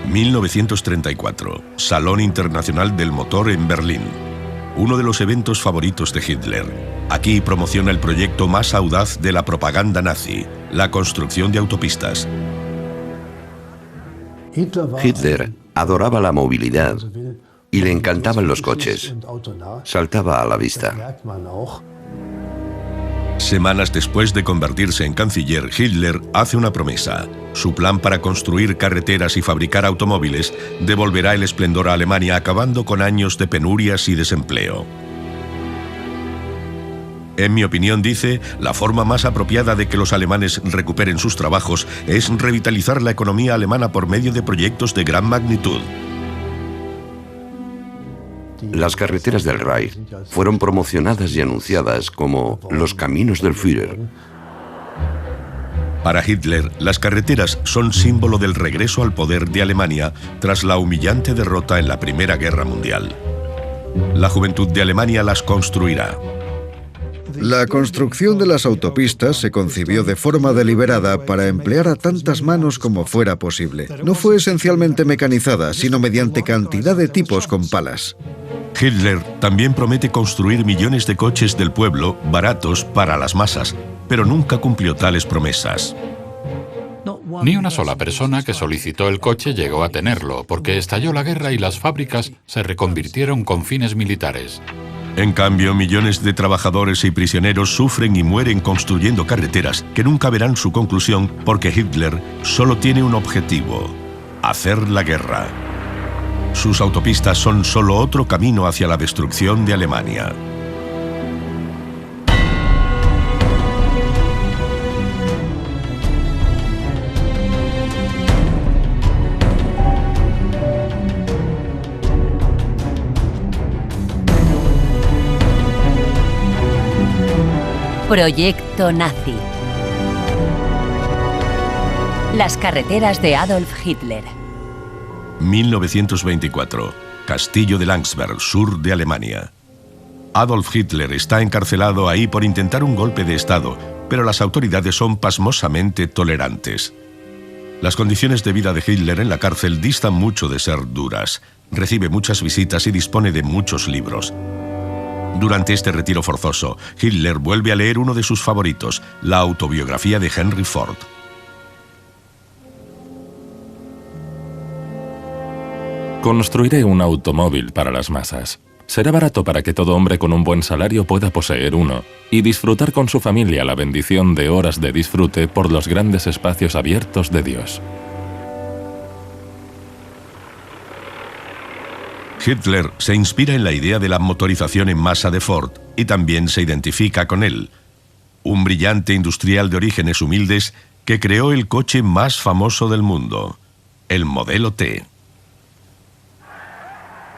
1934, Salón Internacional del Motor en Berlín. Uno de los eventos favoritos de Hitler. Aquí promociona el proyecto más audaz de la propaganda nazi, la construcción de autopistas. Hitler adoraba la movilidad y le encantaban los coches. Saltaba a la vista. Semanas después de convertirse en canciller, Hitler hace una promesa. Su plan para construir carreteras y fabricar automóviles devolverá el esplendor a Alemania, acabando con años de penurias y desempleo. En mi opinión, dice, la forma más apropiada de que los alemanes recuperen sus trabajos es revitalizar la economía alemana por medio de proyectos de gran magnitud. Las carreteras del Reich fueron promocionadas y anunciadas como los caminos del Führer. Para Hitler, las carreteras son símbolo del regreso al poder de Alemania tras la humillante derrota en la Primera Guerra Mundial. La juventud de Alemania las construirá. La construcción de las autopistas se concibió de forma deliberada para emplear a tantas manos como fuera posible. No fue esencialmente mecanizada, sino mediante cantidad de tipos con palas. Hitler también promete construir millones de coches del pueblo baratos para las masas, pero nunca cumplió tales promesas. Ni una sola persona que solicitó el coche llegó a tenerlo, porque estalló la guerra y las fábricas se reconvirtieron con fines militares. En cambio, millones de trabajadores y prisioneros sufren y mueren construyendo carreteras que nunca verán su conclusión porque Hitler solo tiene un objetivo: hacer la guerra. Sus autopistas son solo otro camino hacia la destrucción de Alemania. Proyecto nazi. Las carreteras de Adolf Hitler. 1924. Castillo de Landsberg, sur de Alemania. Adolf Hitler está encarcelado ahí por intentar un golpe de Estado, pero las autoridades son pasmosamente tolerantes. Las condiciones de vida de Hitler en la cárcel distan mucho de ser duras. Recibe muchas visitas y dispone de muchos libros. Durante este retiro forzoso, Hitler vuelve a leer uno de sus favoritos, la autobiografía de Henry Ford. Construiré un automóvil para las masas. Será barato para que todo hombre con un buen salario pueda poseer uno y disfrutar con su familia la bendición de horas de disfrute por los grandes espacios abiertos de Dios. Hitler se inspira en la idea de la motorización en masa de Ford y también se identifica con él, un brillante industrial de orígenes humildes que creó el coche más famoso del mundo, el Modelo T.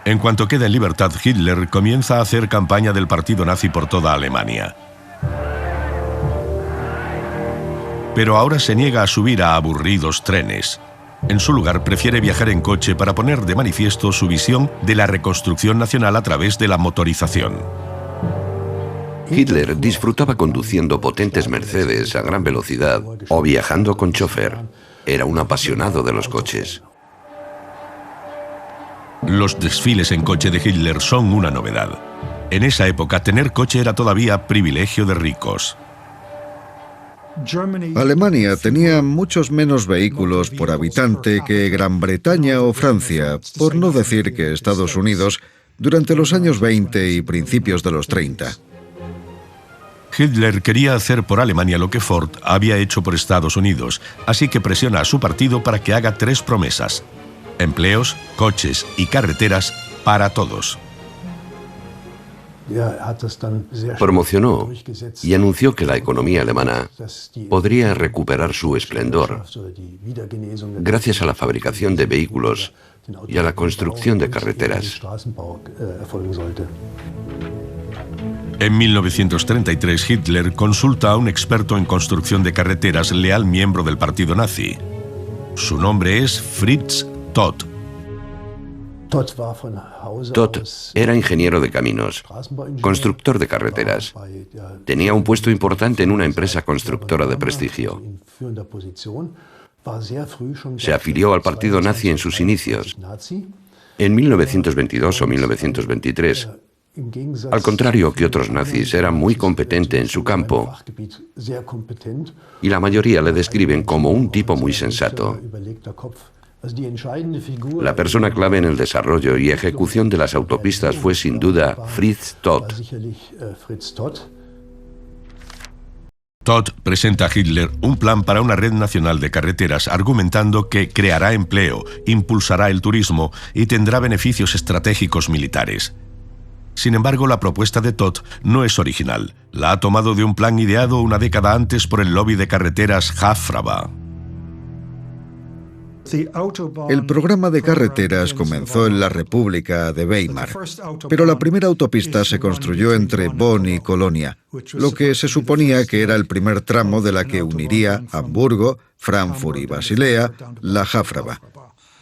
En cuanto queda en libertad, Hitler comienza a hacer campaña del partido nazi por toda Alemania. Pero ahora se niega a subir a aburridos trenes. En su lugar, prefiere viajar en coche para poner de manifiesto su visión de la reconstrucción nacional a través de la motorización. Hitler disfrutaba conduciendo potentes Mercedes a gran velocidad o viajando con chofer. Era un apasionado de los coches. Los desfiles en coche de Hitler son una novedad. En esa época, tener coche era todavía privilegio de ricos. Alemania tenía muchos menos vehículos por habitante que Gran Bretaña o Francia, por no decir que Estados Unidos, durante los años 20 y principios de los 30. Hitler quería hacer por Alemania lo que Ford había hecho por Estados Unidos, así que presiona a su partido para que haga 3 promesas: empleos, coches y carreteras para todos. Promocionó y anunció que la economía alemana podría recuperar su esplendor gracias a la fabricación de vehículos y a la construcción de carreteras. En 1933, Hitler consulta a un experto en construcción de carreteras, leal miembro del partido nazi. Su nombre es Fritz Todt. Todt era ingeniero de caminos, constructor de carreteras. Tenía un puesto importante en una empresa constructora de prestigio. Se afilió al partido nazi en sus inicios, en 1922 o 1923. Al contrario que otros nazis, era muy competente en su campo y la mayoría le describen como un tipo muy sensato. La persona clave en el desarrollo y ejecución de las autopistas fue sin duda Fritz Todt. Todt presenta a Hitler un plan para una red nacional de carreteras, argumentando que creará empleo, impulsará el turismo y tendrá beneficios estratégicos militares. Sin embargo, la propuesta de Todt no es original. La ha tomado de un plan ideado una década antes por el lobby de carreteras Jafraba. El programa de carreteras comenzó en la República de Weimar, pero la primera autopista se construyó entre Bonn y Colonia, lo que se suponía que era el primer tramo de la que uniría Hamburgo, Frankfurt y Basilea, la Jafraba.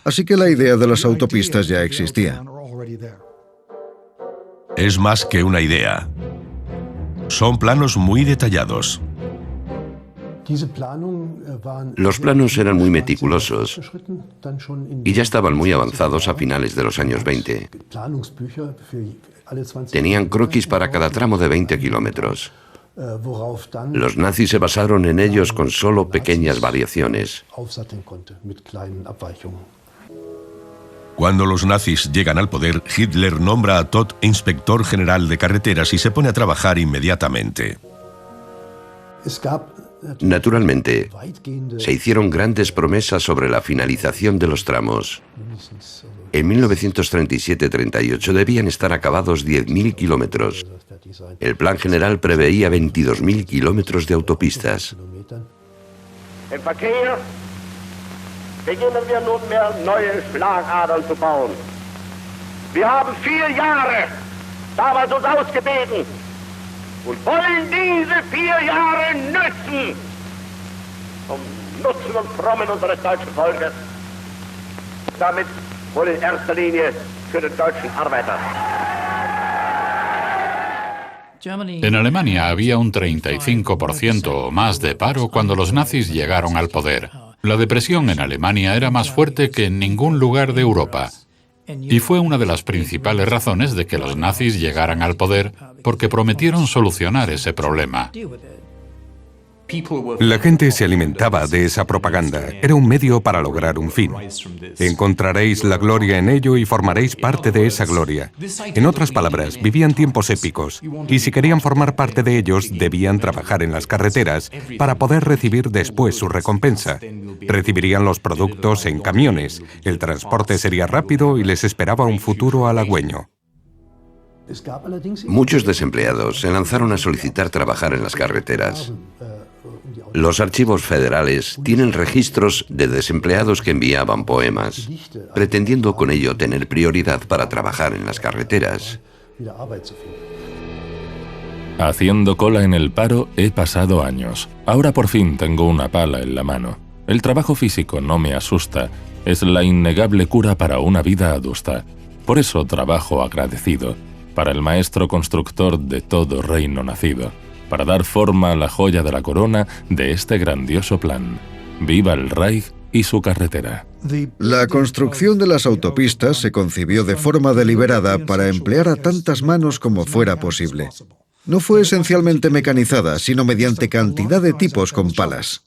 Así que la idea de las autopistas ya existía. Es más que una idea. Son planos muy detallados. Los planos eran muy meticulosos y ya estaban muy avanzados a finales de los años 20. Tenían croquis para cada tramo de 20 kilómetros. Los nazis se basaron en ellos con solo pequeñas variaciones. Cuando los nazis llegan al poder, Hitler nombra a Todt inspector general de carreteras y se pone a trabajar inmediatamente. Naturalmente, se hicieron grandes promesas sobre la finalización de los tramos. En 1937-38 debían estar acabados 10.000 kilómetros. El plan general preveía 22.000 kilómetros de autopistas. Im Verkehr beginnen wir nunmehr neue Schlagadern zu bauen. Wir haben 4 Jahre damals uns ausgebeten und wollen diese 4 Jahre nützen zum Nutzen und Frommen unseres deutschen Volkes. Damit wohl in erster Linie für den deutschen Arbeiter. En Alemania había un 35% o más de paro cuando los nazis llegaron al poder. La depresión en Alemania era más fuerte que en ningún lugar de Europa. Y fue una de las principales razones de que los nazis llegaran al poder, porque prometieron solucionar ese problema. La gente se alimentaba de esa propaganda. Era un medio para lograr un fin. Encontraréis la gloria en ello y formaréis parte de esa gloria. En otras palabras, vivían tiempos épicos, y si querían formar parte de ellos, debían trabajar en las carreteras para poder recibir después su recompensa. Recibirían los productos en camiones, el transporte sería rápido y les esperaba un futuro halagüeño. Muchos desempleados se lanzaron a solicitar trabajar en las carreteras. Los archivos federales tienen registros de desempleados que enviaban poemas, pretendiendo con ello tener prioridad para trabajar en las carreteras. Haciendo cola en el paro he pasado años. Ahora por fin tengo una pala en la mano. El trabajo físico no me asusta. Es la innegable cura para una vida adusta. Por eso trabajo agradecido, para el maestro constructor de todo reino nacido, para dar forma a la joya de la corona de este grandioso plan. ¡Viva el Reich y su carretera! La construcción de las autopistas se concibió de forma deliberada para emplear a tantas manos como fuera posible. No fue esencialmente mecanizada, sino mediante cantidad de tipos con palas.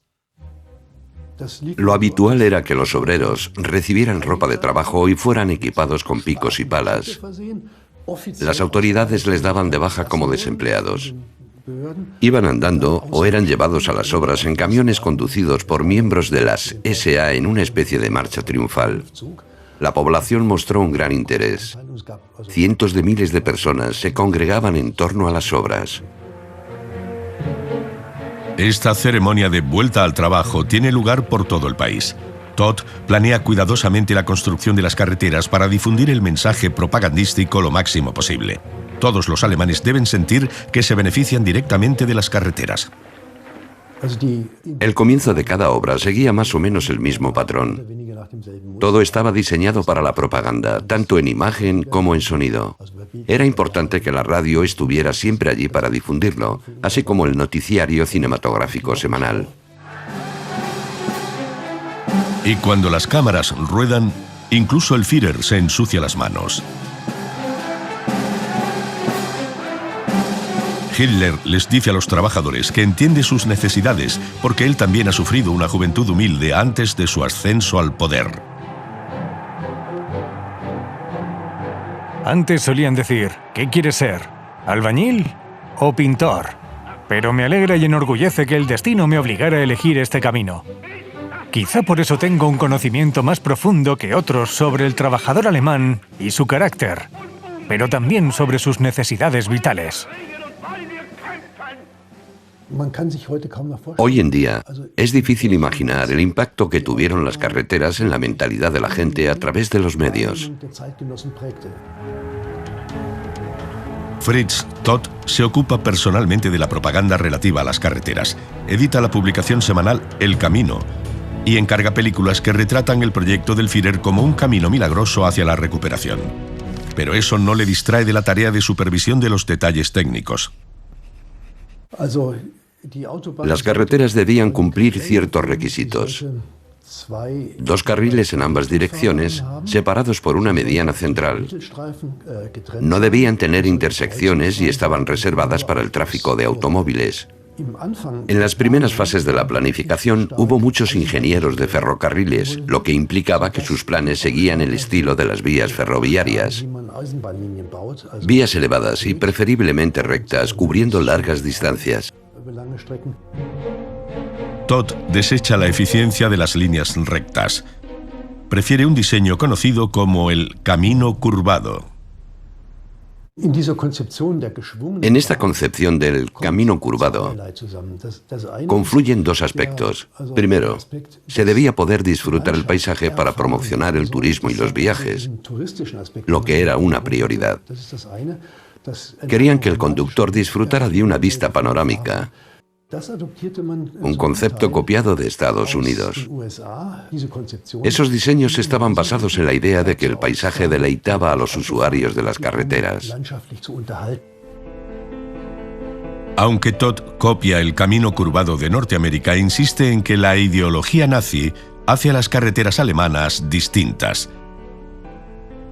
Lo habitual era que los obreros recibieran ropa de trabajo y fueran equipados con picos y palas. Las autoridades les daban de baja como desempleados. Iban andando o eran llevados a las obras en camiones conducidos por miembros de las SA en una especie de marcha triunfal. La población mostró un gran interés. Cientos de miles de personas se congregaban en torno a las obras. Esta ceremonia de vuelta al trabajo tiene lugar por todo el país. Todt planea cuidadosamente la construcción de las carreteras para difundir el mensaje propagandístico lo máximo posible. Todos los alemanes deben sentir que se benefician directamente de las carreteras. El comienzo de cada obra seguía más o menos el mismo patrón. Todo estaba diseñado para la propaganda, tanto en imagen como en sonido. Era importante que la radio estuviera siempre allí para difundirlo, así como el noticiario cinematográfico semanal. Y cuando las cámaras ruedan, incluso el Führer se ensucia las manos. Hitler les dice a los trabajadores que entiende sus necesidades porque él también ha sufrido una juventud humilde antes de su ascenso al poder. Antes solían decir, ¿qué quieres ser? ¿Albañil o pintor? Pero me alegra y enorgullece que el destino me obligara a elegir este camino. Quizá por eso tengo un conocimiento más profundo que otros sobre el trabajador alemán y su carácter, pero también sobre sus necesidades vitales. Hoy en día, es difícil imaginar el impacto que tuvieron las carreteras en la mentalidad de la gente a través de los medios. Fritz Todt se ocupa personalmente de la propaganda relativa a las carreteras, edita la publicación semanal El Camino y encarga películas que retratan el proyecto del Führer como un camino milagroso hacia la recuperación. Pero eso no le distrae de la tarea de supervisión de los detalles técnicos. Las carreteras debían cumplir ciertos requisitos. 2 carriles en ambas direcciones, separados por una mediana central. No debían tener intersecciones y estaban reservadas para el tráfico de automóviles. En las primeras fases de la planificación hubo muchos ingenieros de ferrocarriles, lo que implicaba que sus planes seguían el estilo de las vías ferroviarias. Vías elevadas y preferiblemente rectas, cubriendo largas distancias. Todt desecha la eficiencia de las líneas rectas. Prefiere un diseño conocido como el camino curvado. En esta concepción del camino curvado, confluyen 2 aspectos. Primero, se debía poder disfrutar el paisaje para promocionar el turismo y los viajes, lo que era una prioridad. Querían que el conductor disfrutara de una vista panorámica, un concepto copiado de Estados Unidos. Esos diseños estaban basados en la idea de que el paisaje deleitaba a los usuarios de las carreteras. Aunque Todt copia el camino curvado de Norteamérica, insiste en que la ideología nazi hace a las carreteras alemanas distintas.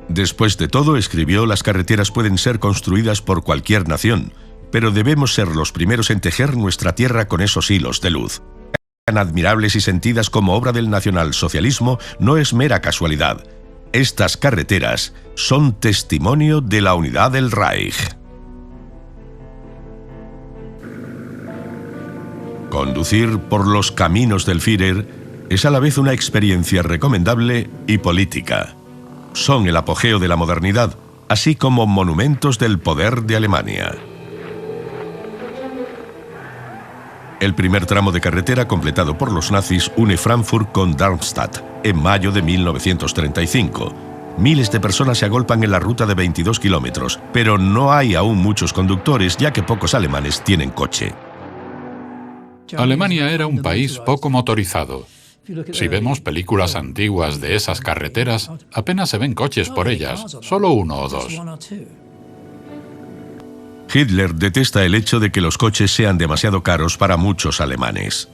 Después de todo, escribió, las carreteras pueden ser construidas por cualquier nación, pero debemos ser los primeros en tejer nuestra tierra con esos hilos de luz. Tan admirables y sentidas como obra del nacionalsocialismo, no es mera casualidad. Estas carreteras son testimonio de la unidad del Reich. Conducir por los caminos del Führer es a la vez una experiencia recomendable y política. Son el apogeo de la modernidad, así como monumentos del poder de Alemania. El primer tramo de carretera completado por los nazis une Frankfurt con Darmstadt en mayo de 1935. Miles de personas se agolpan en la ruta de 22 kilómetros, pero no hay aún muchos conductores, ya que pocos alemanes tienen coche. Alemania era un país poco motorizado. Si vemos películas antiguas de esas carreteras, apenas se ven coches por ellas, solo 1 o 2. Hitler detesta el hecho de que los coches sean demasiado caros para muchos alemanes.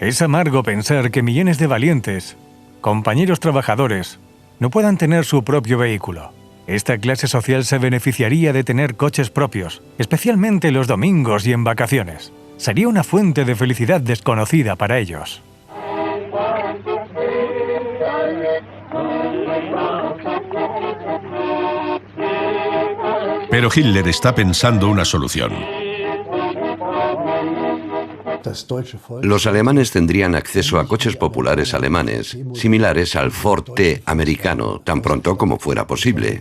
Es amargo pensar que millones de valientes, compañeros trabajadores, no puedan tener su propio vehículo. Esta clase social se beneficiaría de tener coches propios, especialmente los domingos y en vacaciones. Sería una fuente de felicidad desconocida para ellos. Pero Hitler está pensando una solución. Los alemanes tendrían acceso a coches populares alemanes, similares al Ford T americano, tan pronto como fuera posible.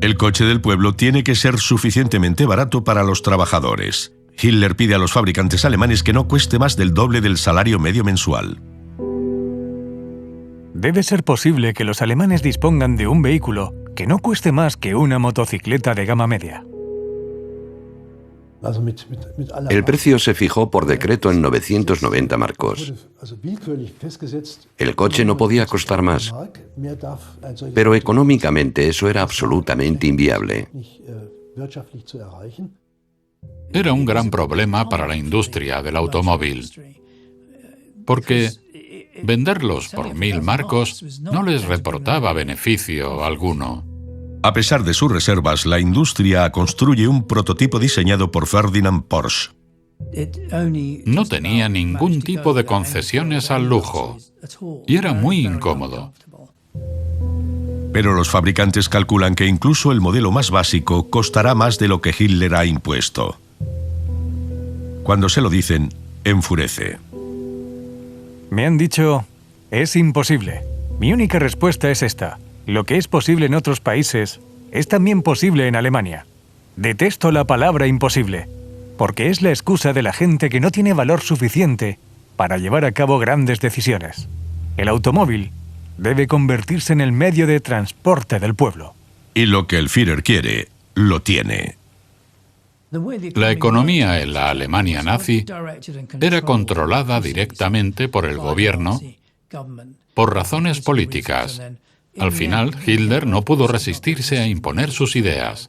El coche del pueblo tiene que ser suficientemente barato para los trabajadores. Hitler pide a los fabricantes alemanes que no cueste más del doble del salario medio mensual. Debe ser posible que los alemanes dispongan de un vehículo que no cueste más que una motocicleta de gama media. El precio se fijó por decreto en 990 marcos. El coche no podía costar más, pero económicamente eso era absolutamente inviable. Era un gran problema para la industria del automóvil, porque Venderlos por 1000 marcos no les reportaba beneficio alguno. A pesar de sus reservas, la industria construye un prototipo diseñado por Ferdinand Porsche. No tenía ningún tipo de concesiones al lujo y era muy incómodo. Pero los fabricantes calculan que incluso el modelo más básico costará más de lo que Hitler ha impuesto. Cuando se lo dicen, enfurece. Me han dicho, es imposible. Mi única respuesta es esta. Lo que es posible en otros países es también posible en Alemania. Detesto la palabra imposible, porque es la excusa de la gente que no tiene valor suficiente para llevar a cabo grandes decisiones. El automóvil debe convertirse en el medio de transporte del pueblo. Y lo que el Führer quiere, lo tiene. La economía en la Alemania nazi era controlada directamente por el gobierno por razones políticas. Al final, Hitler no pudo resistirse a imponer sus ideas.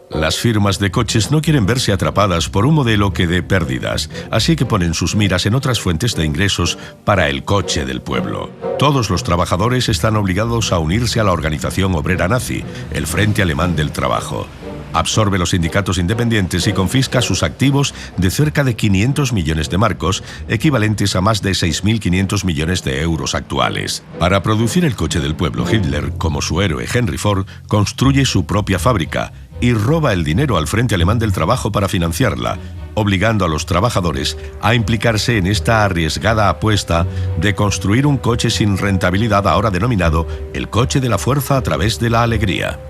Las firmas de coches no quieren verse atrapadas por un modelo que dé pérdidas, así que ponen sus miras en otras fuentes de ingresos para el coche del pueblo. Todos los trabajadores están obligados a unirse a la organización obrera nazi, el Frente Alemán del Trabajo. Absorbe los sindicatos independientes y confisca sus activos de cerca de 500 millones de marcos, equivalentes a más de 6.500 millones de euros actuales. Para producir el coche del pueblo, Hitler, como su héroe Henry Ford, construye su propia fábrica y roba el dinero al Frente Alemán del Trabajo para financiarla, obligando a los trabajadores a implicarse en esta arriesgada apuesta de construir un coche sin rentabilidad, ahora denominado el coche de la fuerza a través de la alegría.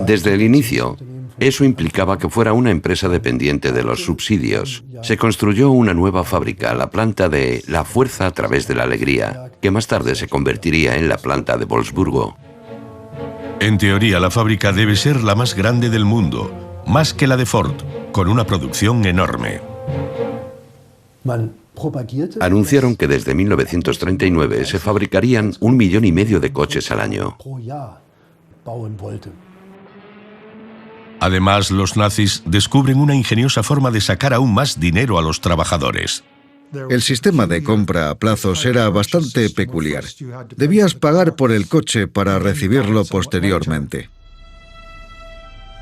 Desde el inicio, eso implicaba que fuera una empresa dependiente de los subsidios. Se construyó una nueva fábrica, la planta de la fuerza a través de la alegría, que más tarde se convertiría en la planta de Wolfsburgo. En teoría, la fábrica debe ser la más grande del mundo, más que la de Ford, con una producción enorme. Anunciaron que desde 1939 se fabricarían 1,5 millones de coches al año. Además, los nazis descubren una ingeniosa forma de sacar aún más dinero a los trabajadores. El sistema de compra a plazos era bastante peculiar. Debías pagar por el coche para recibirlo posteriormente.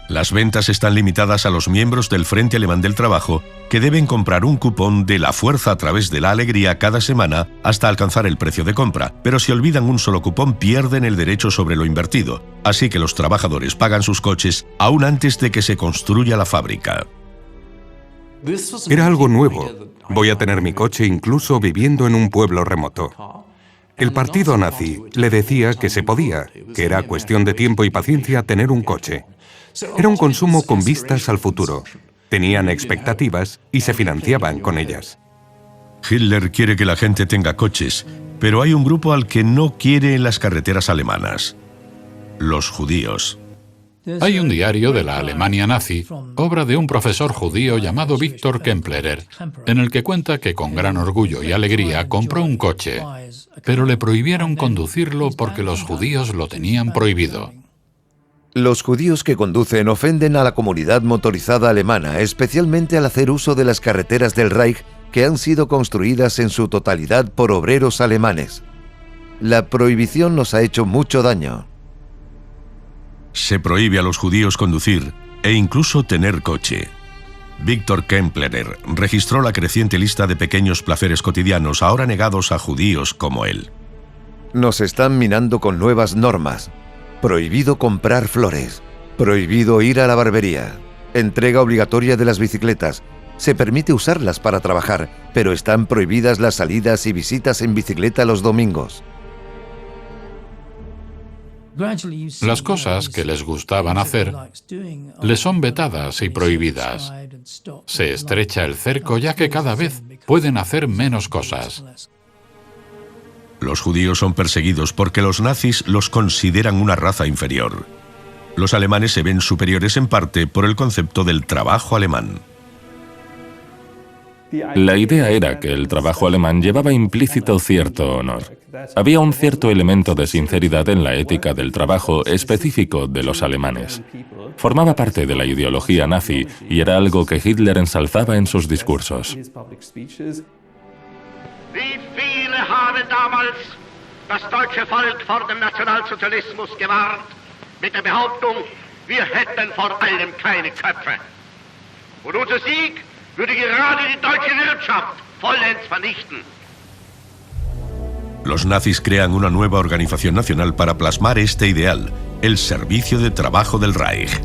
Las ventas están limitadas a los miembros del Frente Alemán del Trabajo, que deben comprar un cupón de la fuerza a través de la alegría cada semana hasta alcanzar el precio de compra, pero si olvidan un solo cupón pierden el derecho sobre lo invertido, así que los trabajadores pagan sus coches aún antes de que se construya la fábrica. Era algo nuevo. Voy a tener mi coche incluso viviendo en un pueblo remoto. El partido nazi le decía que se podía, que era cuestión de tiempo y paciencia tener un coche. Era un consumo con vistas al futuro. Tenían expectativas y se financiaban con ellas. Hitler quiere que la gente tenga coches, pero hay un grupo al que no quiere en las carreteras alemanas: los judíos. Hay un diario de la Alemania nazi, obra de un profesor judío llamado Viktor Kemplerer, en el que cuenta que con gran orgullo y alegría compró un coche, pero le prohibieron conducirlo porque los judíos lo tenían prohibido. Los judíos que conducen ofenden a la comunidad motorizada alemana, especialmente al hacer uso de las carreteras del Reich que han sido construidas en su totalidad por obreros alemanes. La prohibición nos ha hecho mucho daño. Se prohíbe a los judíos conducir e incluso tener coche. Viktor Kemplerer registró la creciente lista de pequeños placeres cotidianos ahora negados a judíos como él. Nos están minando con nuevas normas. Prohibido comprar flores. Prohibido ir a la barbería. Entrega obligatoria de las bicicletas. Se permite usarlas para trabajar, pero están prohibidas las salidas y visitas en bicicleta los domingos. Las cosas que les gustaban hacer les son vetadas y prohibidas. Se estrecha el cerco ya que cada vez pueden hacer menos cosas. Los judíos son perseguidos porque los nazis los consideran una raza inferior. Los alemanes se ven superiores en parte por el concepto del trabajo alemán. La idea era que el trabajo alemán llevaba implícito cierto honor. Había un cierto elemento de sinceridad en la ética del trabajo específico de los alemanes. Formaba parte de la ideología nazi y era algo que Hitler ensalzaba en sus discursos. Wie viel Hitler habe damals das deutsche Volk vor dem Nationalsozialismus gewarnt, mit der Behauptung, wir hätten vor allem keine Köpfe. Und unser Sieg würde gerade die deutsche Wirtschaft vollends vernichten. Los nazis crean una nueva organización nacional para plasmar este ideal, el Servicio de Trabajo del Reich.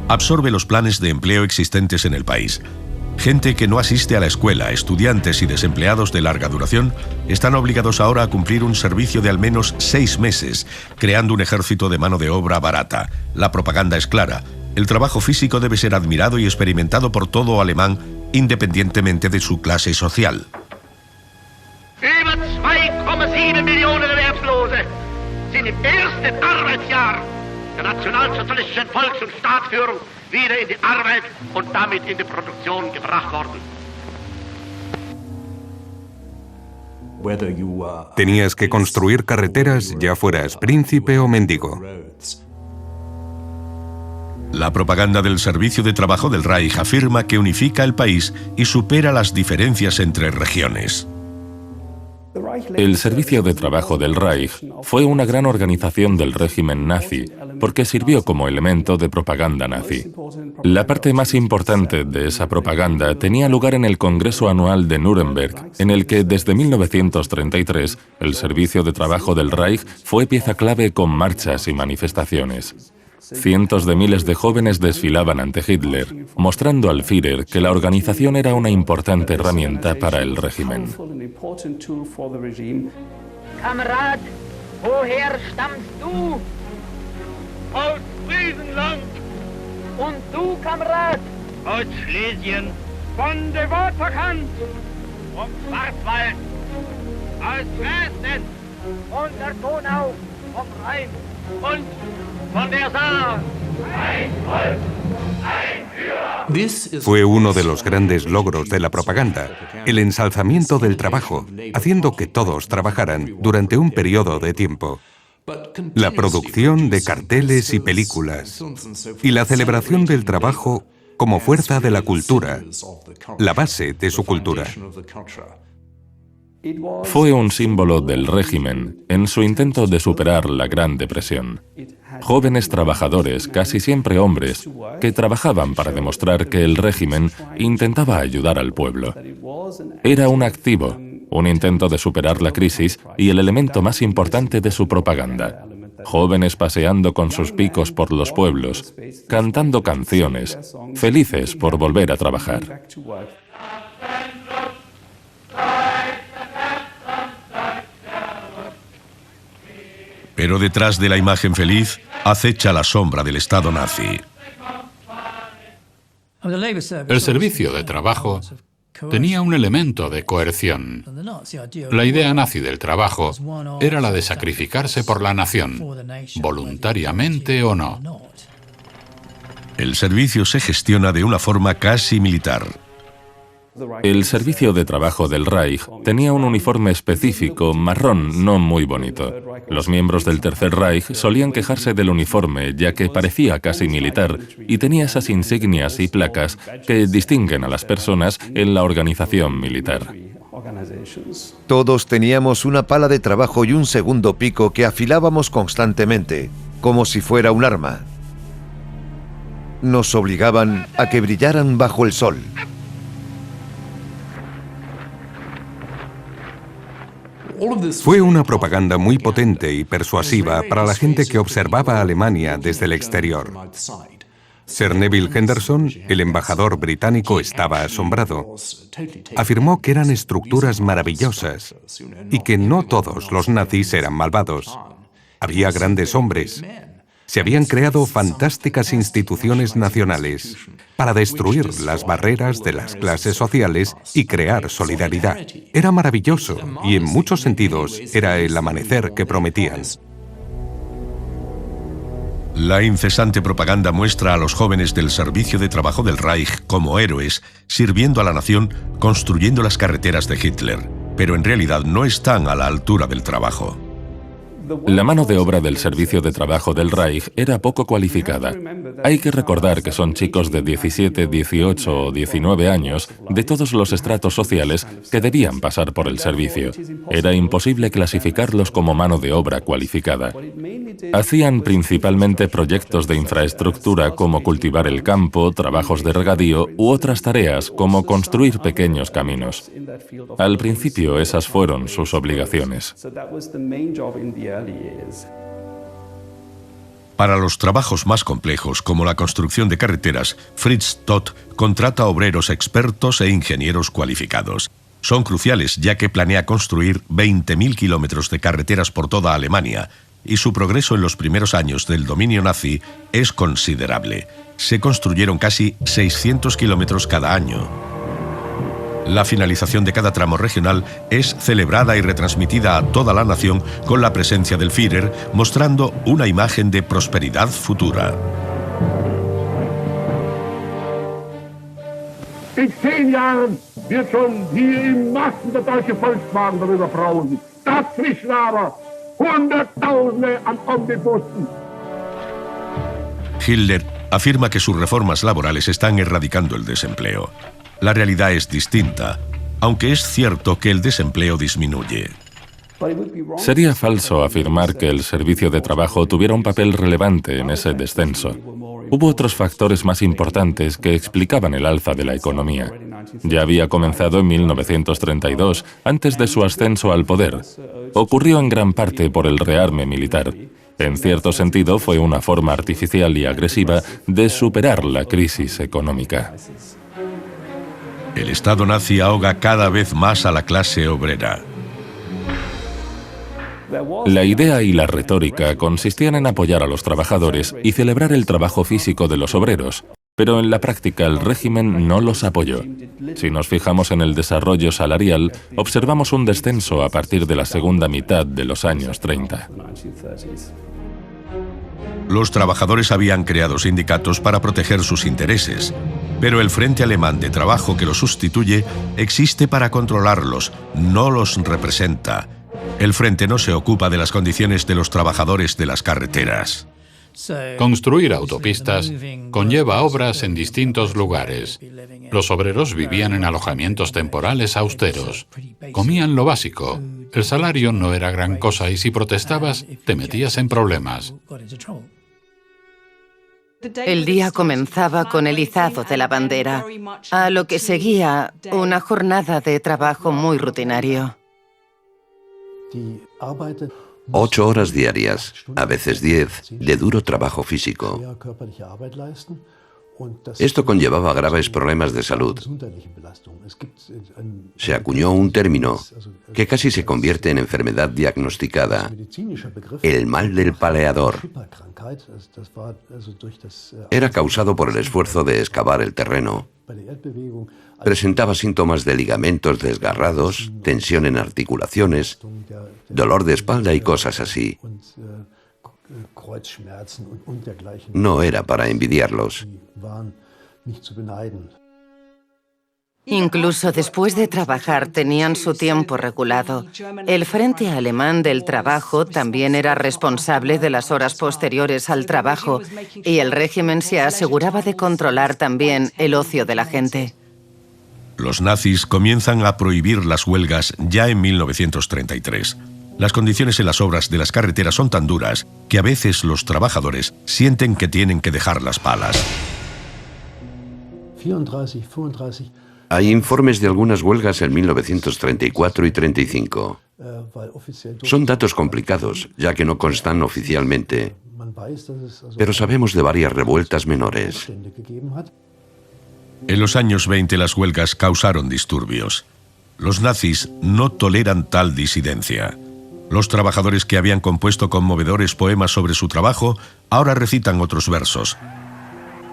Absorbe los planes de empleo existentes en el país. Gente que no asiste a la escuela, estudiantes y desempleados de larga duración, están obligados ahora a cumplir un servicio de al menos 6 meses, creando un ejército de mano de obra barata. La propaganda es clara. El trabajo físico debe ser admirado y experimentado por todo alemán, independientemente de su clase social. Über 2,7 Millionen Erwerbslose sind im ersten Arbeitsjahr der nationalsozialistischen Volks- und Staatsführung wieder in die Arbeit und damit in die Produktion gebracht worden. Tenías que construir carreteras, ya fueras príncipe o mendigo. La propaganda del Servicio de Trabajo del Reich afirma que unifica el país y supera las diferencias entre regiones. El Servicio de Trabajo del Reich fue una gran organización del régimen nazi porque sirvió como elemento de propaganda nazi. La parte más importante de esa propaganda tenía lugar en el Congreso Anual de Nuremberg, en el que desde 1933 el Servicio de Trabajo del Reich fue pieza clave con marchas y manifestaciones. Cientos de miles de jóvenes desfilaban ante Hitler, mostrando al Führer que la organización era una importante herramienta para el régimen. Kamerad, woher stammst du? Aus Friesenland. Und du, Kamerad? Aus Schlesien. Von der Waterkant. Vom Schwarzwald. Aus Dresden. Von der Donau. Vom Rhein. Und von der Saar. Ein Volk, ein Führer. Fue uno de los grandes logros de la propaganda, el ensalzamiento del trabajo, haciendo que todos trabajaran durante un periodo de tiempo. La producción de carteles y películas, y la celebración del trabajo como fuerza de la cultura, la base de su cultura. Fue un símbolo del régimen en su intento de superar la Gran Depresión. Jóvenes trabajadores, casi siempre hombres, que trabajaban para demostrar que el régimen intentaba ayudar al pueblo. Era un activo, un intento de superar la crisis y el elemento más importante de su propaganda. Jóvenes paseando con sus picos por los pueblos, cantando canciones, felices por volver a trabajar. Pero detrás de la imagen feliz acecha la sombra del Estado nazi. El Servicio de Trabajo tenía un elemento de coerción. La idea nazi del trabajo era la de sacrificarse por la nación, voluntariamente o no. El servicio se gestiona de una forma casi militar. El Servicio de Trabajo del Reich tenía un uniforme específico, marrón, no muy bonito. Los miembros del Tercer Reich solían quejarse del uniforme, ya que parecía casi militar y tenía esas insignias y placas que distinguen a las personas en la organización militar. Todos teníamos una pala de trabajo y un segundo pico que afilábamos constantemente, como si fuera un arma. Nos obligaban a que brillaran bajo el sol. Fue una propaganda muy potente y persuasiva para la gente que observaba a Alemania desde el exterior. Sir Neville Henderson, el embajador británico, estaba asombrado. Afirmó que eran estructuras maravillosas y que no todos los nazis eran malvados. Había grandes hombres. Se habían creado fantásticas instituciones nacionales para destruir las barreras de las clases sociales y crear solidaridad. Era maravilloso y en muchos sentidos era el amanecer que prometían. La incesante propaganda muestra a los jóvenes del Servicio de Trabajo del Reich como héroes, sirviendo a la nación, construyendo las carreteras de Hitler, pero en realidad no están a la altura del trabajo. La mano de obra del servicio de trabajo del Reich era poco cualificada. Hay que recordar que son chicos de 17, 18 o 19 años de todos los estratos sociales que debían pasar por el servicio. Era imposible clasificarlos como mano de obra cualificada. Hacían principalmente proyectos de infraestructura como cultivar el campo, trabajos de regadío u otras tareas como construir pequeños caminos. Al principio esas fueron sus obligaciones. Para los trabajos más complejos, como la construcción de carreteras, Fritz Todt contrata obreros expertos e ingenieros cualificados. Son cruciales ya que planea construir 20.000 kilómetros de carreteras por toda Alemania, y su progreso en los primeros años del dominio nazi es considerable. Se construyeron casi 600 kilómetros cada año. La finalización de cada tramo regional es celebrada y retransmitida a toda la nación con la presencia del Führer, mostrando una imagen de prosperidad futura. In 10 Jahren wird schon hier in Massen der deutsche Volkswagen darüber brausen. Dazwischen aber Hunderttausende an Omnibussen. Hitler afirma que sus reformas laborales están erradicando el desempleo. La realidad es distinta, aunque es cierto que el desempleo disminuye. Sería falso afirmar que el servicio de trabajo tuviera un papel relevante en ese descenso. Hubo otros factores más importantes que explicaban el alza de la economía. Ya había comenzado en 1932, antes de su ascenso al poder. Ocurrió en gran parte por el rearme militar. En cierto sentido, fue una forma artificial y agresiva de superar la crisis económica. El Estado nazi ahoga cada vez más a la clase obrera. La idea y la retórica consistían en apoyar a los trabajadores y celebrar el trabajo físico de los obreros, pero en la práctica el régimen no los apoyó. Si nos fijamos en el desarrollo salarial, observamos un descenso a partir de la segunda mitad de los años 30. Los trabajadores habían creado sindicatos para proteger sus intereses, pero el Frente Alemán de Trabajo que los sustituye existe para controlarlos, no los representa. El Frente no se ocupa de las condiciones de los trabajadores de las carreteras. Construir autopistas conlleva obras en distintos lugares. Los obreros vivían en alojamientos temporales austeros. Comían lo básico. El salario no era gran cosa y si protestabas, te metías en problemas. El día comenzaba con el izado de la bandera, a lo que seguía una jornada de trabajo muy rutinario. 8 horas diarias, a veces 10, de duro trabajo físico. Esto conllevaba graves problemas de salud. Se acuñó un término que casi se convierte en enfermedad diagnosticada: el mal del paleador. Era causado por el esfuerzo de excavar el terreno. Presentaba síntomas de ligamentos desgarrados, tensión en articulaciones, dolor de espalda y cosas así. No era para envidiarlos. Incluso después de trabajar tenían su tiempo regulado. El Frente Alemán del Trabajo también era responsable de las horas posteriores al trabajo y el régimen se aseguraba de controlar también el ocio de la gente. Los nazis comienzan a prohibir las huelgas ya en 1933. Las condiciones en las obras de las carreteras son tan duras que a veces los trabajadores sienten que tienen que dejar las palas. Hay informes de algunas huelgas en 1934 y 35. Son datos complicados, ya que no constan oficialmente, pero sabemos de varias revueltas menores. En los años 20 las huelgas causaron disturbios. Los nazis no toleran tal disidencia. Los trabajadores que habían compuesto conmovedores poemas sobre su trabajo ahora recitan otros versos.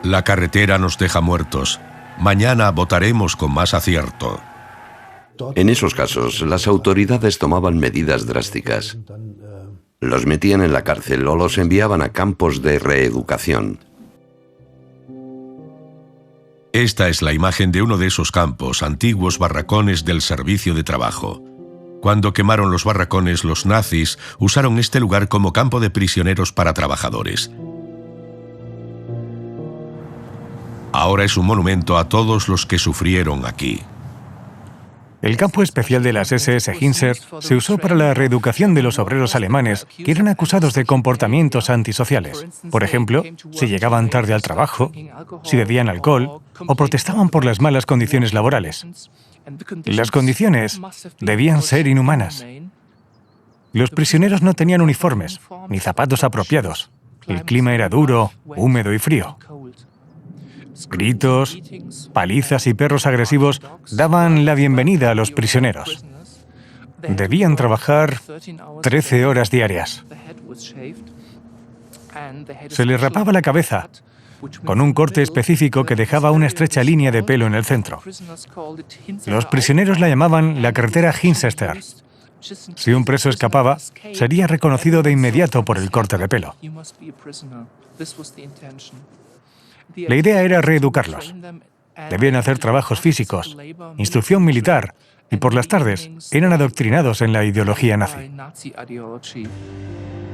La carretera nos deja muertos. Mañana votaremos con más acierto. En esos casos, las autoridades tomaban medidas drásticas. Los metían en la cárcel o los enviaban a campos de reeducación. Esta es la imagen de uno de esos campos, antiguos barracones del servicio de trabajo. Cuando quemaron los barracones, los nazis usaron este lugar como campo de prisioneros para trabajadores. Ahora es un monumento a todos los que sufrieron aquí. El campo especial de las SS Hinser se usó para la reeducación de los obreros alemanes que eran acusados de comportamientos antisociales. Por ejemplo, si llegaban tarde al trabajo, si bebían alcohol o protestaban por las malas condiciones laborales. Las condiciones debían ser inhumanas. Los prisioneros no tenían uniformes ni zapatos apropiados. El clima era duro, húmedo y frío. Gritos, palizas y perros agresivos daban la bienvenida a los prisioneros. Debían trabajar 13 horas diarias. Se les rapaba la cabeza, con un corte específico que dejaba una estrecha línea de pelo en el centro. Los prisioneros la llamaban la carretera Hinster. Si un preso escapaba, sería reconocido de inmediato por el corte de pelo. La idea era reeducarlos. Debían hacer trabajos físicos, instrucción militar, y por las tardes eran adoctrinados en la ideología nazi.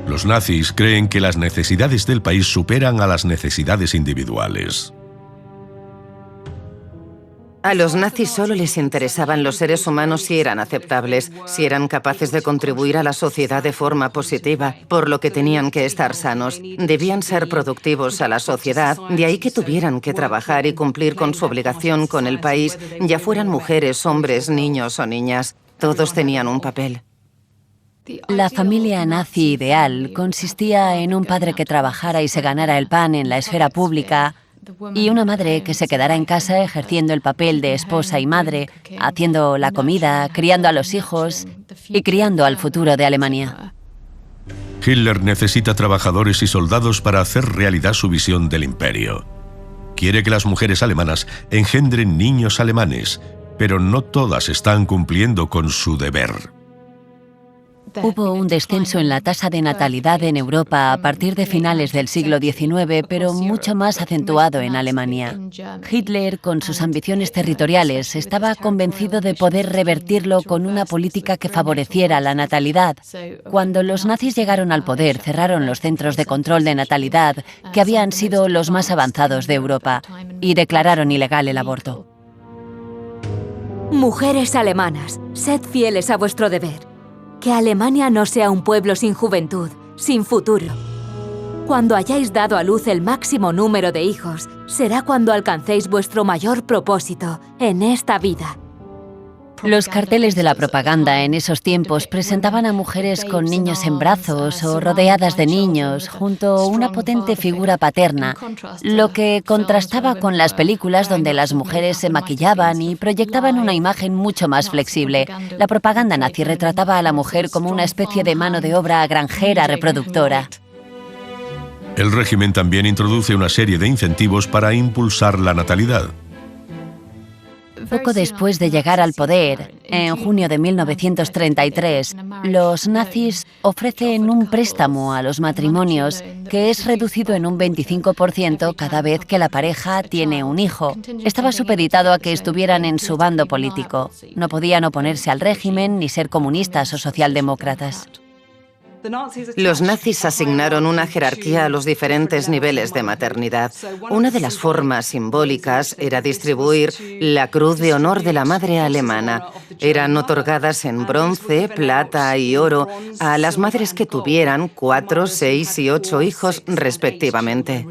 Los nazis creen que las necesidades del país superan a las necesidades individuales. A los nazis solo les interesaban los seres humanos si eran aceptables, si eran capaces de contribuir a la sociedad de forma positiva, por lo que tenían que estar sanos. Debían ser productivos a la sociedad, de ahí que tuvieran que trabajar y cumplir con su obligación con el país, ya fueran mujeres, hombres, niños o niñas. Todos tenían un papel. La familia nazi ideal consistía en un padre que trabajara y se ganara el pan en la esfera pública, y una madre que se quedara en casa ejerciendo el papel de esposa y madre, haciendo la comida, criando a los hijos y criando al futuro de Alemania. Hitler necesita trabajadores y soldados para hacer realidad su visión del imperio. Quiere que las mujeres alemanas engendren niños alemanes, pero no todas están cumpliendo con su deber. Hubo un descenso en la tasa de natalidad en Europa a partir de finales del siglo XIX, pero mucho más acentuado en Alemania. Hitler, con sus ambiciones territoriales, estaba convencido de poder revertirlo con una política que favoreciera la natalidad. Cuando los nazis llegaron al poder, cerraron los centros de control de natalidad, que habían sido los más avanzados de Europa, y declararon ilegal el aborto. Mujeres alemanas, sed fieles a vuestro deber. Que Alemania no sea un pueblo sin juventud, sin futuro. Cuando hayáis dado a luz el máximo número de hijos, será cuando alcancéis vuestro mayor propósito en esta vida. Los carteles de la propaganda en esos tiempos presentaban a mujeres con niños en brazos o rodeadas de niños, junto a una potente figura paterna, lo que contrastaba con las películas donde las mujeres se maquillaban y proyectaban una imagen mucho más flexible. La propaganda nazi retrataba a la mujer como una especie de mano de obra granjera reproductora. El régimen también introduce una serie de incentivos para impulsar la natalidad. Poco después de llegar al poder, en junio de 1933, los nazis ofrecen un préstamo a los matrimonios que es reducido en un 25% cada vez que la pareja tiene un hijo. Estaba supeditado a que estuvieran en su bando político. No podían oponerse al régimen ni ser comunistas o socialdemócratas. Los nazis asignaron una jerarquía a los diferentes niveles de maternidad. Una de las formas simbólicas era distribuir la Cruz de Honor de la Madre Alemana. Eran otorgadas en bronce, plata y oro a las madres que tuvieran 4, 6 y 8 hijos respectivamente.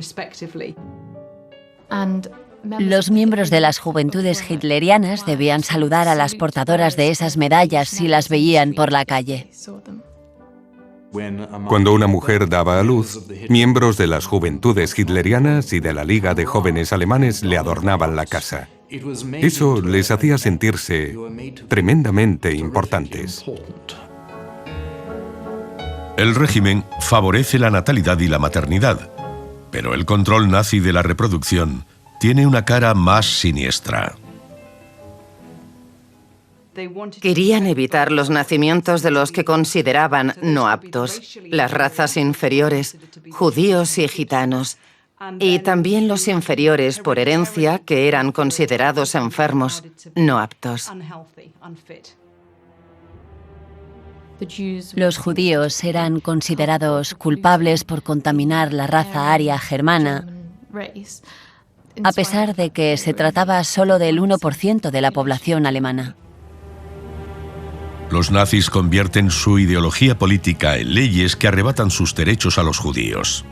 Los miembros de las juventudes hitlerianas debían saludar a las portadoras de esas medallas si las veían por la calle. Cuando una mujer daba a luz, miembros de las juventudes hitlerianas y de la Liga de Jóvenes Alemanes le adornaban la casa. Eso les hacía sentirse tremendamente importantes. El régimen favorece la natalidad y la maternidad, pero el control nazi de la reproducción tiene una cara más siniestra. Querían evitar los nacimientos de los que consideraban no aptos, las razas inferiores, judíos y gitanos, y también los inferiores por herencia que eran considerados enfermos, no aptos. Los judíos eran considerados culpables por contaminar la raza aria germana, a pesar de que se trataba solo del 1% de la población alemana. Los nazis convierten su ideología política en leyes que arrebatan sus derechos a los judíos.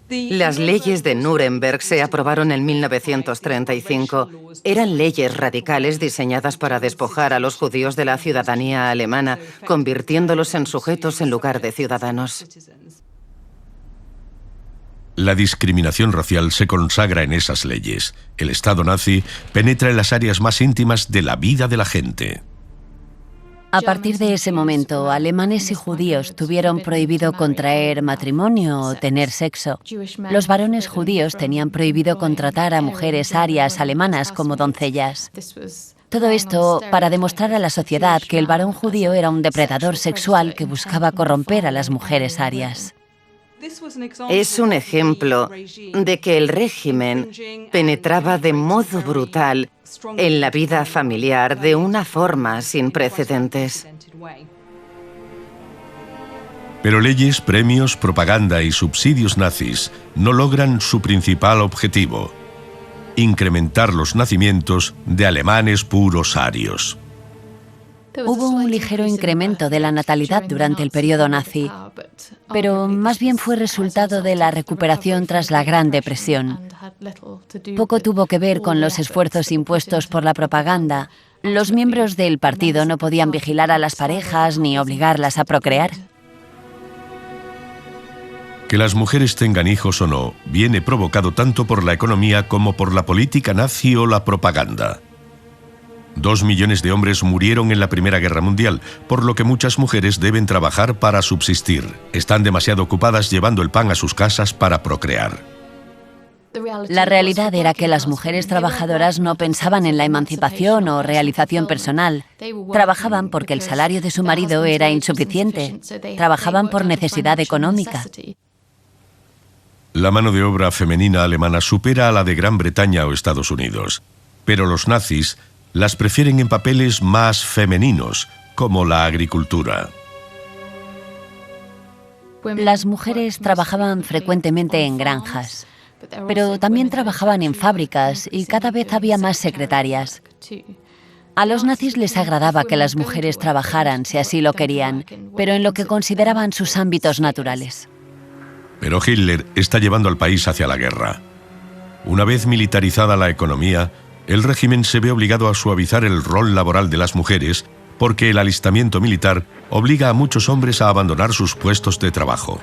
Las leyes de Nuremberg se aprobaron en 1935. Eran leyes radicales diseñadas para despojar a los judíos de la ciudadanía alemana, convirtiéndolos en sujetos en lugar de ciudadanos. La discriminación racial se consagra en esas leyes. El Estado nazi penetra en las áreas más íntimas de la vida de la gente. A partir de ese momento, alemanes y judíos tuvieron prohibido contraer matrimonio o tener sexo. Los varones judíos tenían prohibido contratar a mujeres arias alemanas como doncellas. Todo esto para demostrar a la sociedad que el varón judío era un depredador sexual que buscaba corromper a las mujeres arias. Es un ejemplo de que el régimen penetraba de modo brutal en la vida familiar de una forma sin precedentes. Pero leyes, premios, propaganda y subsidios nazis no logran su principal objetivo: incrementar los nacimientos de alemanes puros arios. Hubo un ligero incremento de la natalidad durante el periodo nazi, pero más bien fue resultado de la recuperación tras la Gran Depresión. Poco tuvo que ver con los esfuerzos impuestos por la propaganda. Los miembros del partido no podían vigilar a las parejas ni obligarlas a procrear. Que las mujeres tengan hijos o no viene provocado tanto por la economía como por la política nazi o la propaganda. 2 millones de hombres murieron en la Primera Guerra Mundial, por lo que muchas mujeres deben trabajar para subsistir. Están demasiado ocupadas llevando el pan a sus casas para procrear. La realidad era que las mujeres trabajadoras no pensaban en la emancipación o realización personal. Trabajaban porque el salario de su marido era insuficiente. Trabajaban por necesidad económica. La mano de obra femenina alemana supera a la de Gran Bretaña o Estados Unidos, pero los nazis las prefieren en papeles más femeninos, como la agricultura. Las mujeres trabajaban frecuentemente en granjas, pero también trabajaban en fábricas y cada vez había más secretarias. A los nazis les agradaba que las mujeres trabajaran si así lo querían, pero en lo que consideraban sus ámbitos naturales. Pero Hitler está llevando al país hacia la guerra. Una vez militarizada la economía, el régimen se ve obligado a suavizar el rol laboral de las mujeres porque el alistamiento militar obliga a muchos hombres a abandonar sus puestos de trabajo.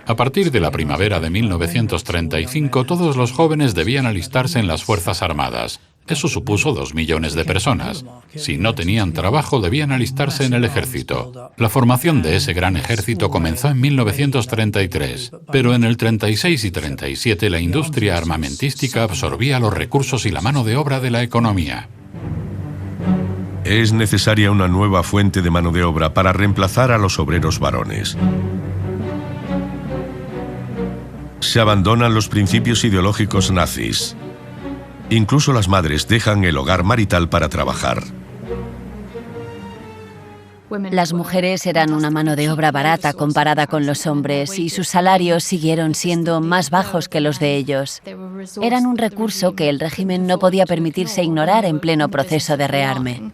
A partir de la primavera de 1935, todos los jóvenes debían alistarse en las Fuerzas Armadas. Eso supuso 2 millones de personas. Si no tenían trabajo, debían alistarse en el ejército. La formación de ese gran ejército comenzó en 1933, pero en el 36 y 37 la industria armamentística absorbía los recursos y la mano de obra de la economía. Es necesaria una nueva fuente de mano de obra para reemplazar a los obreros varones. Se abandonan los principios ideológicos nazis. Incluso las madres dejan el hogar marital para trabajar. Las mujeres eran una mano de obra barata comparada con los hombres y sus salarios siguieron siendo más bajos que los de ellos. Eran un recurso que el régimen no podía permitirse ignorar en pleno proceso de rearme.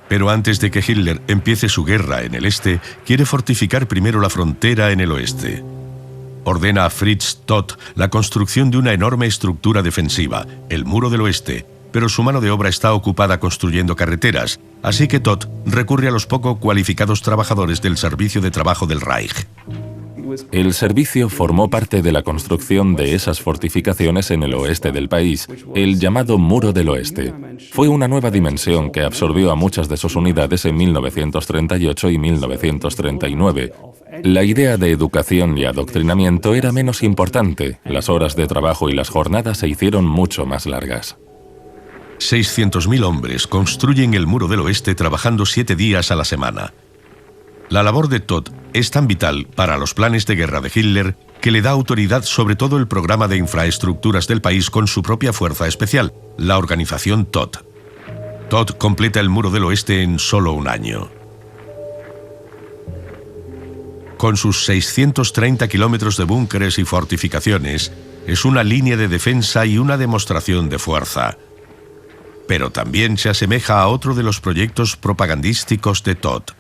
Pero antes de que Hitler empiece su guerra en el este, quiere fortificar primero la frontera en el oeste. Ordena a Fritz Todt la construcción de una enorme estructura defensiva, el Muro del Oeste, pero su mano de obra está ocupada construyendo carreteras, así que Todt recurre a los poco cualificados trabajadores del servicio de trabajo del Reich. El servicio formó parte de la construcción de esas fortificaciones en el oeste del país, el llamado Muro del Oeste. Fue una nueva dimensión que absorbió a muchas de sus unidades en 1938 y 1939. La idea de educación y adoctrinamiento era menos importante. Las horas de trabajo y las jornadas se hicieron mucho más largas. 600.000 hombres construyen el Muro del Oeste trabajando 7 días a la semana. La labor de Todt es tan vital para los planes de guerra de Hitler que le da autoridad sobre todo el programa de infraestructuras del país con su propia fuerza especial, la organización Todt. Todt completa el Muro del Oeste en solo un año. con sus 630 kilómetros de búnkeres y fortificaciones, es una línea de defensa y una demostración de fuerza. Pero también se asemeja a otro de los proyectos propagandísticos de Todt.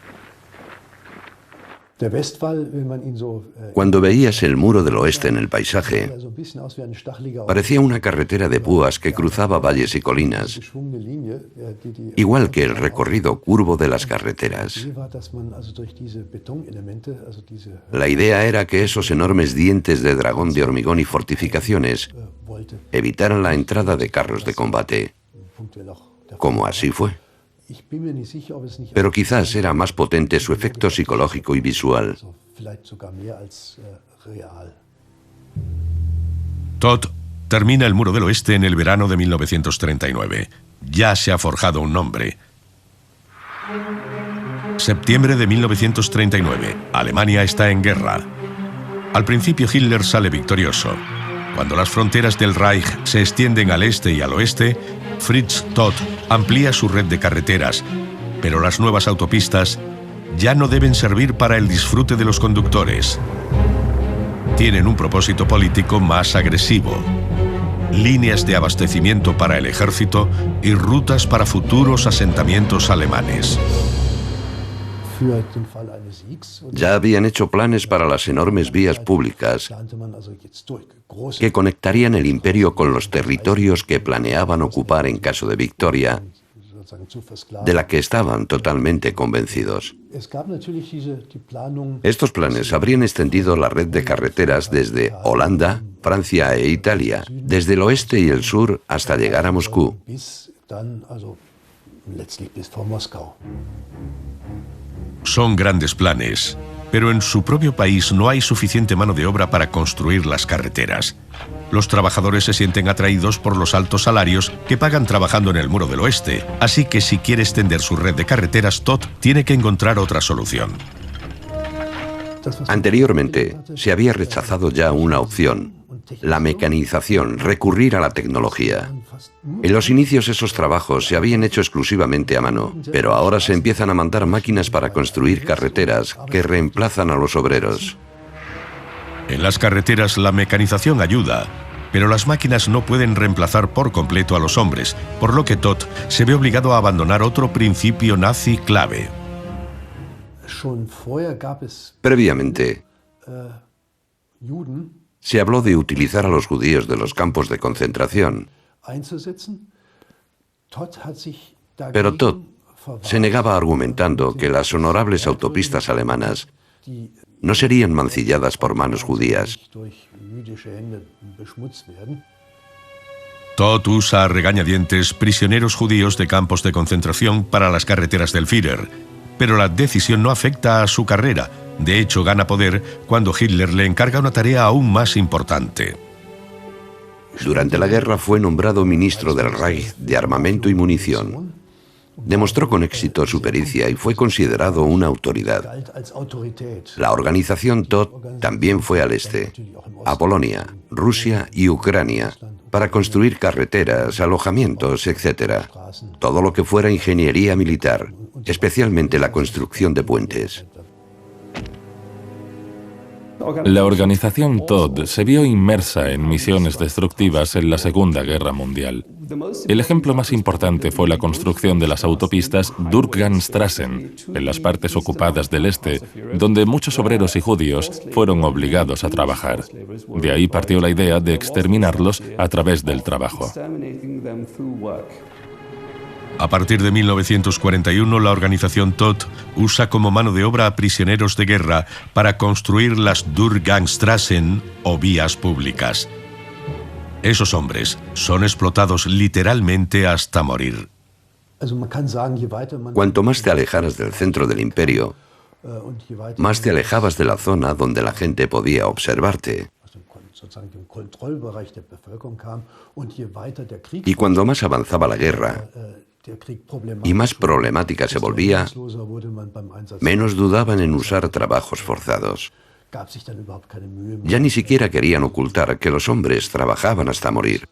Cuando veías el muro del oeste en el paisaje, parecía una carretera de púas que cruzaba valles y colinas, igual que el recorrido curvo de las carreteras. La idea era que esos enormes dientes de dragón de hormigón y fortificaciones evitaran la entrada de carros de combate, como así fue. Pero quizás era más potente su efecto psicológico y visual. Todt termina el Muro del Oeste en el verano de 1939. Ya se ha forjado un nombre. Septiembre de 1939. Alemania está en guerra. Al principio Hitler sale victorioso. Cuando las fronteras del Reich se extienden al este y al oeste, Fritz Todt amplía su red de carreteras, pero las nuevas autopistas ya no deben servir para el disfrute de los conductores. Tienen un propósito político más agresivo: líneas de abastecimiento para el ejército y rutas para futuros asentamientos alemanes. Ya habían hecho planes para las enormes vías públicas que conectarían el imperio con los territorios que planeaban ocupar en caso de victoria, de la que estaban totalmente convencidos. Estos planes habrían extendido la red de carreteras desde Holanda, Francia e Italia, desde el oeste y el sur hasta llegar a Moscú. Son grandes planes, pero en su propio país no hay suficiente mano de obra para construir las carreteras. Los trabajadores se sienten atraídos por los altos salarios que pagan trabajando en el Muro del Oeste, así que si quiere extender su red de carreteras, Todt tiene que encontrar otra solución. Anteriormente, se había rechazado ya una opción: la mecanización, recurrir a la tecnología. En los inicios esos trabajos se habían hecho exclusivamente a mano, pero ahora se empiezan a mandar máquinas para construir carreteras que reemplazan a los obreros. En las carreteras la mecanización ayuda, pero las máquinas no pueden reemplazar por completo a los hombres, por lo que Todt se ve obligado a abandonar otro principio nazi clave. Previamente, se habló de utilizar a los judíos de los campos de concentración, pero Todt se negaba argumentando que las honorables autopistas alemanas no serían mancilladas por manos judías. Todt usa a regañadientes prisioneros judíos de campos de concentración para las carreteras del Führer, pero la decisión no afecta a su carrera. De hecho, gana poder cuando Hitler le encarga una tarea aún más importante. Durante la guerra fue nombrado ministro del Reich de Armamento y Munición. Demostró con éxito su pericia y fue considerado una autoridad. La organización Todt también fue al este, a Polonia, Rusia y Ucrania, para construir carreteras, alojamientos, etc. Todo lo que fuera ingeniería militar, especialmente la construcción de puentes. La organización Todt se vio inmersa en misiones destructivas en la Segunda Guerra Mundial. El ejemplo más importante fue la construcción de las autopistas Durkheimstrassen, en las partes ocupadas del este, donde muchos obreros y judíos fueron obligados a trabajar. De ahí partió la idea de exterminarlos a través del trabajo. A partir de 1941, la organización Todt usa como mano de obra a prisioneros de guerra para construir las Durkheimstrassen o vías públicas. Esos hombres son explotados literalmente hasta morir. Cuanto más te alejaras del centro del imperio, más te alejabas de la zona donde la gente podía observarte. Y cuando más avanzaba la guerra, y más problemática se volvía, menos dudaban en usar trabajos forzados. Ya ni siquiera querían ocultar que los hombres trabajaban hasta morir.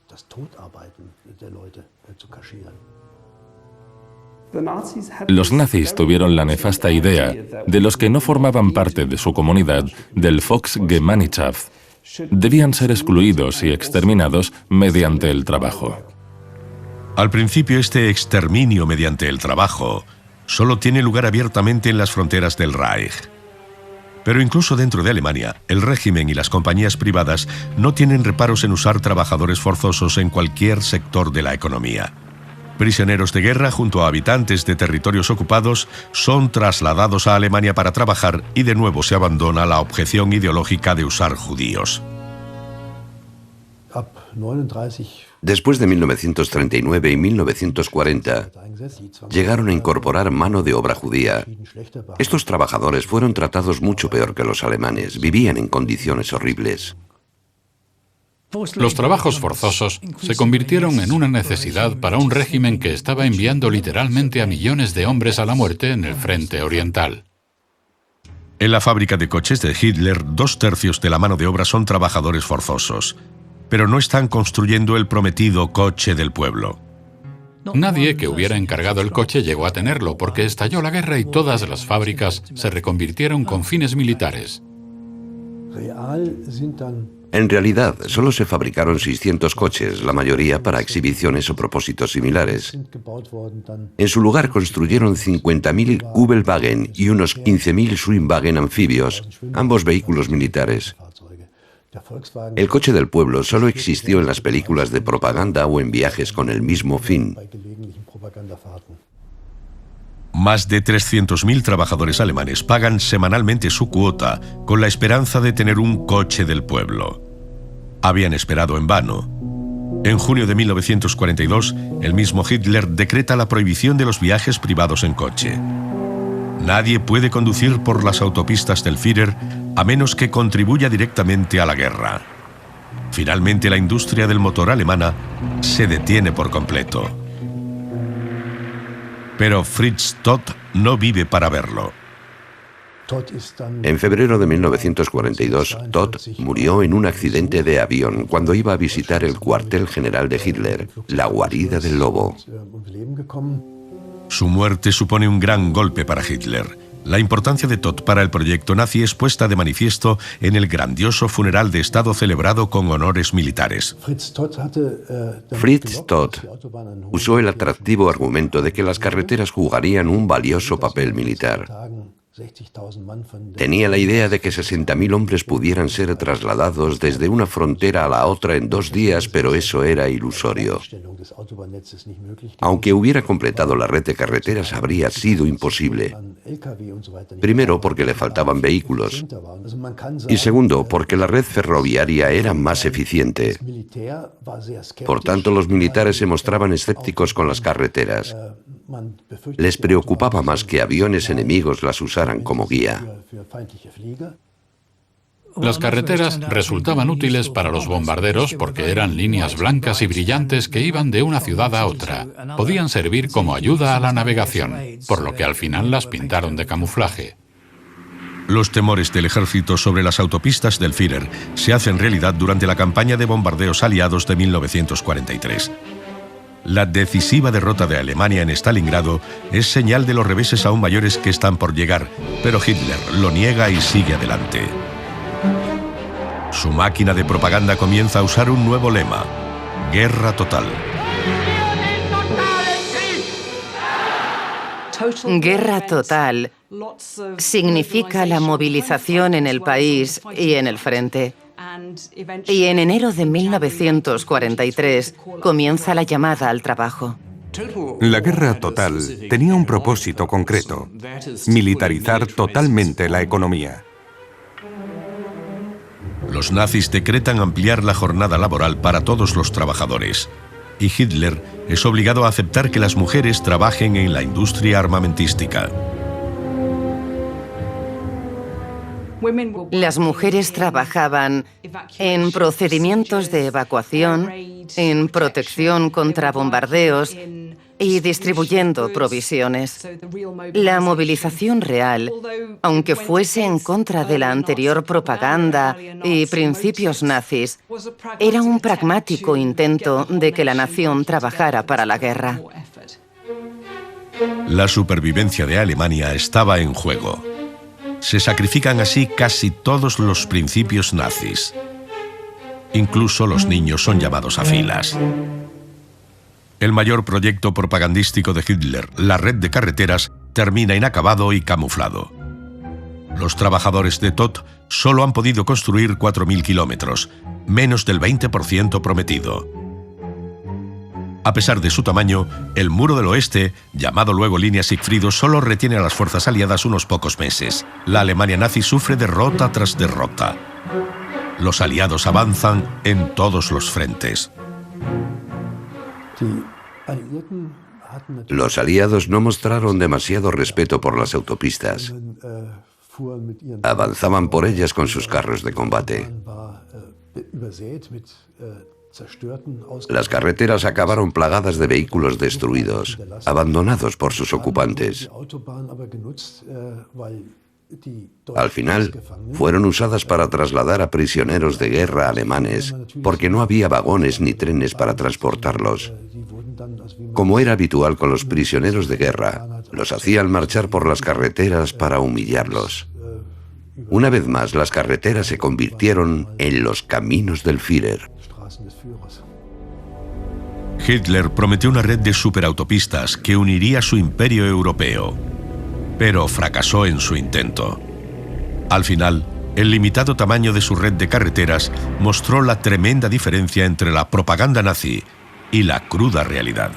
Los nazis tuvieron la nefasta idea de los que no formaban parte de su comunidad del Volksgemeinschaft. Debían ser excluidos y exterminados mediante el trabajo. Al principio, este exterminio mediante el trabajo solo tiene lugar abiertamente en las fronteras del Reich. Pero incluso dentro de Alemania, el régimen y las compañías privadas no tienen reparos en usar trabajadores forzosos en cualquier sector de la economía. Prisioneros de guerra junto a habitantes de territorios ocupados son trasladados a Alemania para trabajar y de nuevo se abandona la objeción ideológica de usar judíos. Después de 1939 y 1940, llegaron a incorporar mano de obra judía. Estos trabajadores fueron tratados mucho peor que los alemanes, vivían en condiciones horribles. Los trabajos forzosos se convirtieron en una necesidad para un régimen que estaba enviando literalmente a millones de hombres a la muerte en el frente oriental. En la fábrica de coches de Hitler, 2/3 de la mano de obra son trabajadores forzosos, pero no están construyendo el prometido coche del pueblo. Nadie que hubiera encargado el coche llegó a tenerlo porque estalló la guerra y todas las fábricas se reconvirtieron con fines militares. En realidad, solo se fabricaron 600 coches, la mayoría para exhibiciones o propósitos similares. En su lugar construyeron 50.000 Kübelwagen y unos 15.000 Schwimmwagen anfibios, ambos vehículos militares. El coche del pueblo solo existió en las películas de propaganda o en viajes con el mismo fin. Más de 300.000 trabajadores alemanes pagan semanalmente su cuota con la esperanza de tener un coche del pueblo. Habían esperado en vano. En junio de 1942, el mismo Hitler decreta la prohibición de los viajes privados en coche. Nadie puede conducir por las autopistas del Führer a menos que contribuya directamente a la guerra. Finalmente, la industria del motor alemana se detiene por completo. Pero Fritz Todt no vive para verlo. En febrero de 1942, Todt murió en un accidente de avión cuando iba a visitar el cuartel general de Hitler, la guarida del lobo. Su muerte supone un gran golpe para Hitler. La importancia de Todt para el proyecto nazi es puesta de manifiesto en el grandioso funeral de Estado celebrado con honores militares. Fritz Todt usó el atractivo argumento de que las carreteras jugarían un valioso papel militar. Tenía la idea de que 60.000 hombres pudieran ser trasladados desde una frontera a la otra en 2 días, pero eso era ilusorio. Aunque hubiera completado la red de carreteras, habría sido imposible. Primero, porque le faltaban vehículos. Y segundo, porque la red ferroviaria era más eficiente. Por tanto, los militares se mostraban escépticos con las carreteras. Les preocupaba más que aviones enemigos las usaran como guía. Las carreteras resultaban útiles para los bombarderos porque eran líneas blancas y brillantes que iban de una ciudad a otra. Podían servir como ayuda a la navegación, por lo que al final las pintaron de camuflaje. Los temores del ejército sobre las autopistas del Führer se hacen realidad durante la campaña de bombardeos aliados de 1943. La decisiva derrota de Alemania en Stalingrado es señal de los reveses aún mayores que están por llegar, pero Hitler lo niega y sigue adelante. Su máquina de propaganda comienza a usar un nuevo lema: guerra total. Guerra total significa la movilización en el país y en el frente. Y en enero de 1943 comienza la llamada al trabajo. La guerra total tenía un propósito concreto: militarizar totalmente la economía. Los nazis decretan ampliar la jornada laboral para todos los trabajadores, y Hitler es obligado a aceptar que las mujeres trabajen en la industria armamentística. Las mujeres trabajaban en procedimientos de evacuación, en protección contra bombardeos y distribuyendo provisiones. La movilización real, aunque fuese en contra de la anterior propaganda y principios nazis, era un pragmático intento de que la nación trabajara para la guerra. La supervivencia de Alemania estaba en juego. Se sacrifican así casi todos los principios nazis. Incluso los niños son llamados a filas. El mayor proyecto propagandístico de Hitler, la red de carreteras, termina inacabado y camuflado. Los trabajadores de Todt solo han podido construir 4.000 kilómetros, menos del 20% prometido. A pesar de su tamaño, el Muro del Oeste, llamado luego Línea Sigfrido, solo retiene a las fuerzas aliadas unos pocos meses. La Alemania nazi sufre derrota tras derrota. Los aliados avanzan en todos los frentes. Los aliados no mostraron demasiado respeto por las autopistas. Avanzaban por ellas con sus carros de combate. Las carreteras acabaron plagadas de vehículos destruidos, abandonados por sus ocupantes. Al final, fueron usadas para trasladar a prisioneros de guerra alemanes, porque no había vagones ni trenes para transportarlos. Como era habitual con los prisioneros de guerra, los hacían marchar por las carreteras para humillarlos. Una vez más, las carreteras se convirtieron en los caminos del Führer. Hitler prometió una red de superautopistas que uniría su imperio europeo, pero fracasó en su intento. Al final, el limitado tamaño de su red de carreteras mostró la tremenda diferencia entre la propaganda nazi y la cruda realidad.